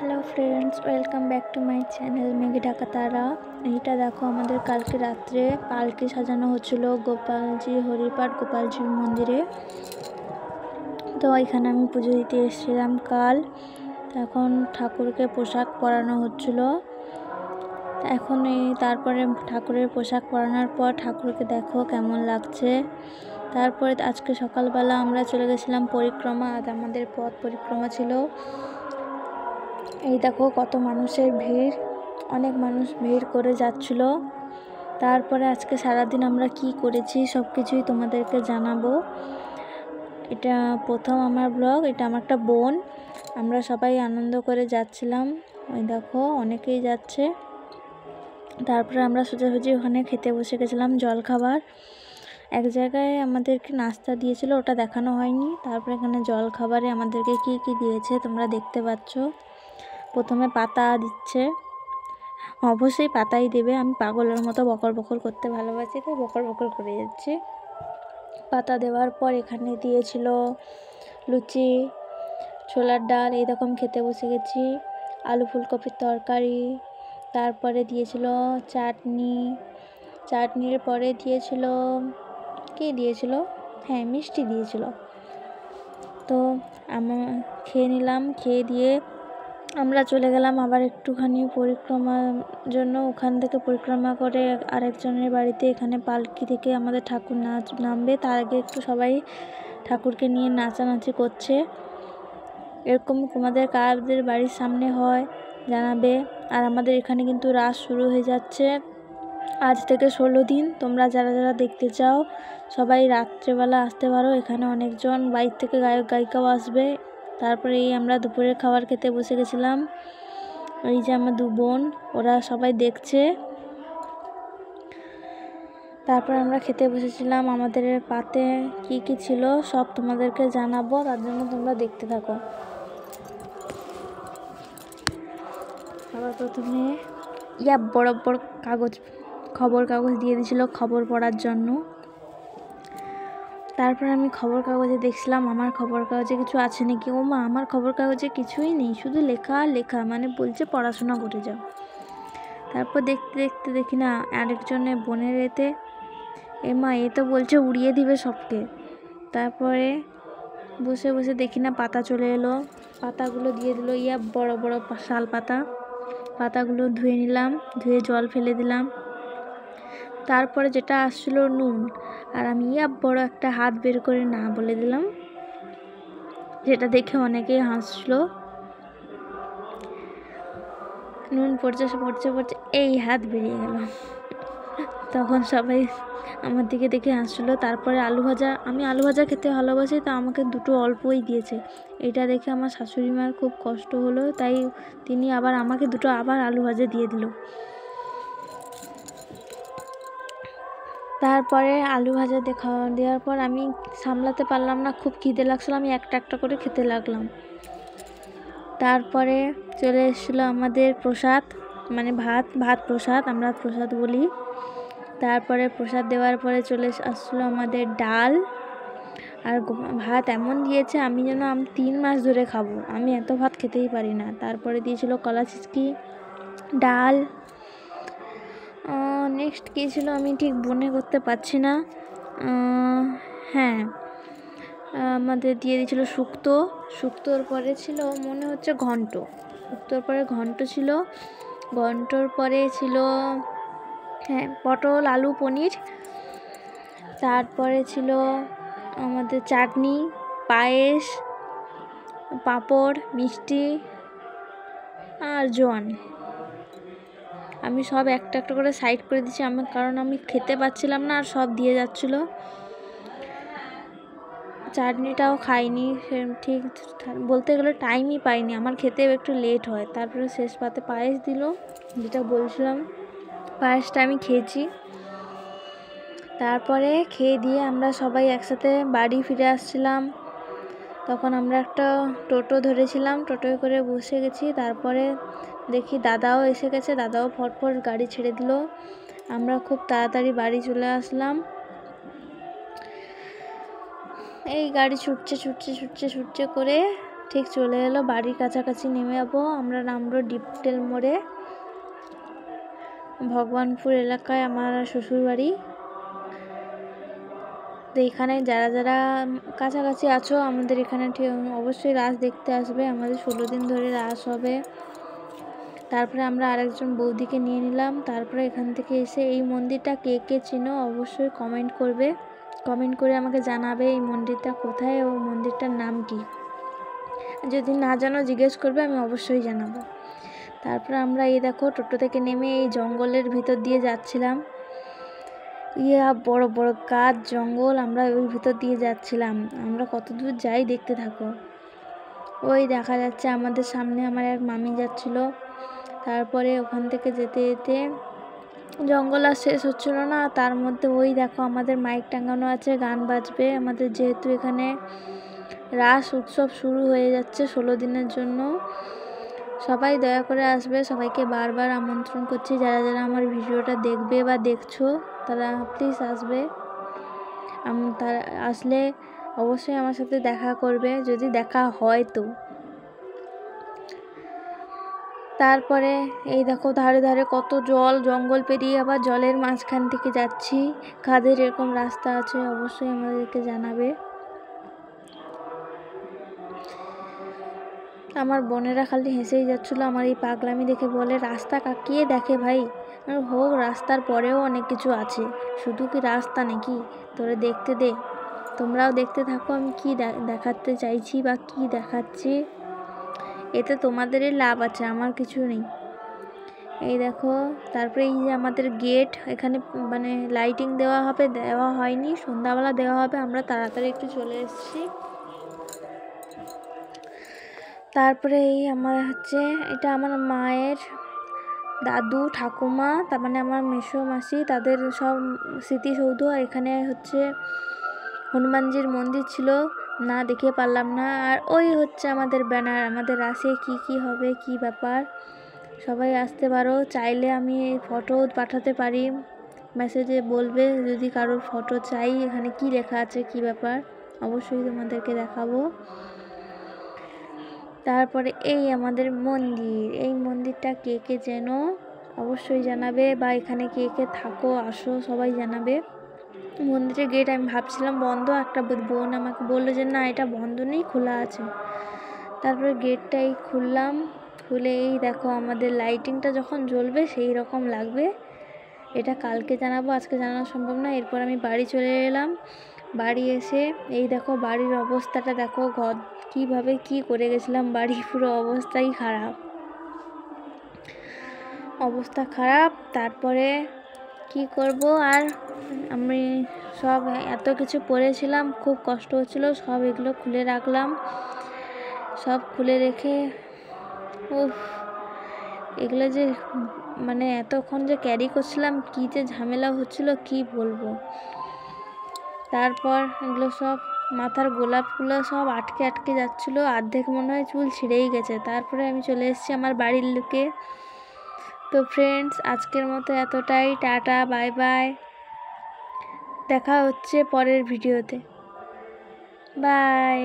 Hello friends, welcome back to my channel মেঘে ঢাকা তারা। এইটা দেখো, আমাদের কালকে রাত্রে পালকি সাজানো হচ্ছিল গোপালজি হরিপাঠ গোপালজির মন্দিরে। তো এখানে আমি পুজো দিতে এসেছিলাম কাল। এখন ঠাকুরকে পোশাক পরানো হচ্ছিল। এখন তারপরে ঠাকুরের পোশাক পরানোর পর ঠাকুরকে দেখো কেমন লাগছে। তারপরে আজকে সকালবেলা আমরা চলে গেছিলাম পরিক্রমা। আজ আমাদের পথ পরিক্রমা ছিল। এই দেখো কত মানুষের ভিড়, অনেক মানুষ ভিড় করে যাচ্ছিল। তারপরে আজকে সারাদিন আমরা কি করেছি সব কিছুই তোমাদেরকে জানাবো। এটা প্রথম আমার ব্লগ। এটা আমার একটা বোন। আমরা সবাই আনন্দ করে যাচ্ছিলাম। ওই দেখো অনেকেই যাচ্ছে। তারপরে আমরা সোজাসুজি ওখানে খেতে বসে গেছিলাম জল খাবার। এক জায়গায় আমাদেরকে নাস্তা দিয়েছিল, ওটা দেখানো হয়নি। তারপরে এখানে জল খাবারে আমাদেরকে কি কি দিয়েছে তোমরা দেখতে পাচ্ছ। প্রথমে পাতা দিচ্ছে, অবশ্যই পাতাই দেবে। আমি পাগলের মতো বকর বকর করতে ভালোবাসি, তাই বকর বকর করে যাচ্ছি। পাতা দেওয়ার পর এখানে দিয়েছিল লুচি, ছোলার ডাল, এইরকম খেতে বসে গেছি। আলু ফুলকপির তরকারি, তারপরে দিয়েছিল চাটনি। চাটনির পরে দিয়েছিল কি দিয়েছিল, হ্যাঁ মিষ্টি দিয়েছিল। তো আমরা খেয়ে নিলাম। খেয়ে দিয়ে আমরা চলে গেলাম আবার একটুখানি পরিক্রমার জন্য। ওখান থেকে পরিক্রমা করে আরেকজনের বাড়িতে। এখানে পালকি থেকে আমাদের ঠাকুর নামবে, তার আগে একটু সবাই ঠাকুরকে নিয়ে নাচানাচি করছে। এরকম তোমাদের কাদের বাড়ির সামনে হয় জানাবে। আর আমাদের এখানে কিন্তু রাস শুরু হয়ে যাচ্ছে আজ থেকে 16 দিন। তোমরা যারা যারা দেখতে চাও সবাই রাত্রেবেলা আসতে পারো। এখানে অনেকজন বাইরে থেকে গায়ক গায়িকাও আসবে। তারপরে এই আমরা দুপুরের খাবার খেতে বসে গেছিলাম। এই যে আমার 2 বোন, ওরা সবাই দেখছে। তারপর আমরা খেতে বসেছিলাম। আমাদের পাতে কি কি ছিল সব তোমাদেরকে জানাবো, তার জন্য তোমরা দেখতে থাকো। সবার প্রথমে বড় বড় খবর কাগজ দিয়ে দিয়েছিল খবর পড়ার জন্য। তারপর আমি খবর কাগজে দেখছিলাম আমার খবর কাগজে কিছু আছে নাকি। ও মা, আমার খবর কাগজে কিছুই নেই, শুধু লেখা আর লেখা, মানে বলছে পড়াশোনা করে যাও। তারপর দেখতে দেখতে দেখি না আরেকজনের বোনের এতে, মা এ তো বলছে উড়িয়ে দিবে সবকে। তারপরে বসে বসে দেখি না পাতা চলে এলো, পাতাগুলো দিয়ে দিল বড় বড় শাল পাতা। পাতাগুলো ধুয়ে নিলাম, ধুয়ে জল ফেলে দিলাম। তারপরে যেটা আসছিলো নুন, আর আমি বড় একটা হাত বের করে না বলে দিলাম, যেটা দেখে অনেকেই হাসলো। নুন পড়ছে পড়ছে পড়ছে, এই হাত বেরিয়ে গেল। তখন সবাই আমার দিকে দেখে হাসছিলো। তারপরে আলু ভাজা, আমি আলু ভাজা খেতে ভালোবাসি, তো আমাকে দুটো অল্পই দিয়েছে। এটা দেখে আমার শাশুড়ি মার খুব কষ্ট হলো, তাই তিনি আবার আমাকে দুটো আবার আলু ভাজা দিয়ে দিল। তারপরে আলু ভাজা দেওয়ার পর আমি সামলাতে পারলাম না, খুব খিদে লাগছিল, আমি একটা একটা করে খেতে লাগলাম। তারপরে চলে এসেছিলো আমাদের প্রসাদ, মানে ভাত প্রসাদ, আমরা প্রসাদ বলি। তারপরে প্রসাদ দেওয়ার পরে চলে আসছিলো আমাদের ডাল আর ভাত। এমন দিয়েছে আমি 3 মাস ধরে খাবো, আমি এত ভাত খেতেই পারি না। তারপরে দিয়েছিল কলা চিচকি, ডাল, নেক্সট কী ছিল আমি ঠিক মনে করতে পারছি না। হ্যাঁ, আমাদের দিয়ে দিয়েছিল শুক্তোর পরে ছিল মনে হচ্ছে ঘন্ট। শুক্তোর পরে ঘন্ট ছিল, ঘন্টর পরে ছিল হ্যাঁ পটল আলু পনির। তারপরে ছিল আমাদের চাটনি, পায়েস, পাঁপড়, মিষ্টি আর জোয়ান। আমি সব একটা একটা করে সাইড করে দিচ্ছি কারণ আমি খেতে পাচ্ছিলাম না আর সব দিয়ে যাচ্ছিলো। চাটনিটাও খাইনি, ঠিক বলতে গেলে টাইমই পাইনি, আমার খেতেও একটু লেট হয়। তারপরে শেষ পাতে পায়েস দিল, যেটা বলছিলাম পায়েসটা আমি খেয়েছি। তারপরে খেয়ে দিয়ে আমরা সবাই একসাথে বাড়ি ফিরে আসছিলাম। তখন আমরা একটা টোটো ধরেছিলাম, টোটোয় করে বসে গেছি। তারপরে দেখি দাদাও এসে গেছে, দাদাও ফটফট গাড়ি ছেড়ে দিল। আমরা খুব তাড়াতাড়ি বাড়ি চলে আসলাম। এই গাড়ি ছুটছে করে ঠিক চলে এলো, বাড়ির কাছাকাছি নেমে যাবো। আমরা নামবো ডিপটেল মোড়ে। ভগবানপুর এলাকায় আমার শ্বশুর বাড়ি। তো এখানে যারা যারা কাছাকাছি আছো আমাদের এখানে ঠিক অবশ্যই রাস দেখতে আসবে। আমাদের 16 দিন ধরে রাস হবে। তারপরে আমরা আরেকজন বৌদিকে নিয়ে নিলাম। তারপরে এখান থেকে এসে এই মন্দিরটা কে কে চিনো অবশ্যই কমেন্ট করবে। কমেন্ট করে আমাকে জানাবে এই মন্দিরটা কোথায় ও মন্দিরটার নাম কি। যদি না জানো জিজ্ঞেস করবে, আমি অবশ্যই জানাবো। তারপরে আমরা এই দেখো টোটো থেকে নেমে এই জঙ্গলের ভিতর দিয়ে যাচ্ছিলাম। বড় বড় গাছ জঙ্গল, আমরা ওই ভিতর দিয়ে যাচ্ছিলাম। আমরা কত দূর যাই দেখতে থাকো। ওই দেখা যাচ্ছে আমাদের সামনে আমার এক মামি যাচ্ছিল। তারপরে ওখান থেকে যেতে যেতে জঙ্গল আর শেষ হচ্ছিল না, তার মধ্যে ওই দেখো আমাদের মাইক টাঙানো আছে, গান বাজবে আমাদের, যেহেতু এখানে রাস উৎসব শুরু হয়ে যাচ্ছে 16 দিনের জন্য। সবাই দয়া করে আসবে, সবাইকে বারবার আমন্ত্রণ করছি। যারা যারা আমার ভিডিওটা দেখবে বা দেখছো তারা প্লিজ আসবে। তারা আসলে অবশ্যই আমার সাথে দেখা করবে, যদি দেখা হয় তো। তারপরে এই দেখো ধারে ধারে কত জল, জঙ্গল পেরিয়ে আবার জলের মাঝখান থেকে যাচ্ছি। কাদের এরকম রাস্তা আছে অবশ্যই আমাদেরকে জানাবে। আমার বোনেরা খালি হেসেই যাচ্ছিলো আমার এই পাগলামি দেখে, বলে রাস্তা কাকিয়ে দেখে ভাই। হোক, রাস্তার পরেও অনেক কিছু আছে, শুধু কি রাস্তা নাকি, তোরে দেখতে দে, তোমরাও দেখতে থাকো আমি কি দেখাতে চাইছি বা কি দেখাচ্ছি। এতে তোমাদেরই লাভ আছে, আমার কিছু নেই। এই দেখো তারপরে এই যে আমাদের গেট, এখানে মানে লাইটিং দেওয়া হবে, দেওয়া হয়নি, সন্ধ্যাবেলা দেওয়া হবে। আমরা তাড়াতাড়ি একটু চলে এসেছি। তারপরে এই আমার হচ্ছে এটা আমার মায়ের দাদু ঠাকুমা, তার মানে আমার মেসো মাসি, তাদের সব স্মৃতিসৌধ। এখানে হচ্ছে হনুমানজির মন্দির ছিল, না দেখে পারলাম না। আর ওই হচ্ছে আমাদের ব্যানার, আমাদের রাসে কি কি হবে, কি ব্যাপার, সবাই আসতে পারো। চাইলে আমি ফটো পাঠাতে পারি, মেসেজে বলবে যদি কারোর ফটো চাই, এখানে কি লেখা আছে কি ব্যাপার অবশ্যই তোমাদেরকে দেখাবো। তারপরে এই আমাদের মন্দির, এই মন্দিরটা কে কে চেনো অবশ্যই জানাবে, বা এখানে কে কে থাকো আসো সবাই জানাবে। মন্দিরের গেট আমি ভাবছিলাম বন্ধ, একটা বোন আমাকে বললো যে না এটা বন্ধ নেই, খোলা আছে। তারপরে গেটটাই খুললাম, খুলে এই দেখো আমাদের লাইটিংটা যখন জ্বলবে সেই রকম লাগবে। এটা কালকে জানাবো, আজকে জানানো সম্ভব না। এরপর আমি বাড়ি চলে এলাম। বাড়ি এসে এই দেখো বাড়ির অবস্থাটা দেখো, ঘর কীভাবে কি করে গেছিলাম, বাড়ি পুরো অবস্থাই খারাপ, অবস্থা খারাপ। তারপরে কি করব আর, আমি সব এত কিছু পড়েছিলাম, খুব কষ্ট হচ্ছিল, সব এগুলো খুলে রাখলাম। সব খুলে রেখে এগুলো যে মানে এতক্ষণ যে ক্যারি করছিলাম, কী যে ঝামেলা হচ্ছিল কি বলবো। তারপর এগুলো সব মাথার গোলাপগুলো সব আটকে আটকে যাচ্ছিলো, অর্ধেক মনে হয় চুল ছিঁড়েই গেছে। তারপরে আমি চলে এসেছি আমার বাড়ির লোকে। তো ফ্রেন্ডস আজকের মতো এতটাই, টাটা বাই বাই, দেখা হচ্ছে পরের ভিডিওতে, বাই।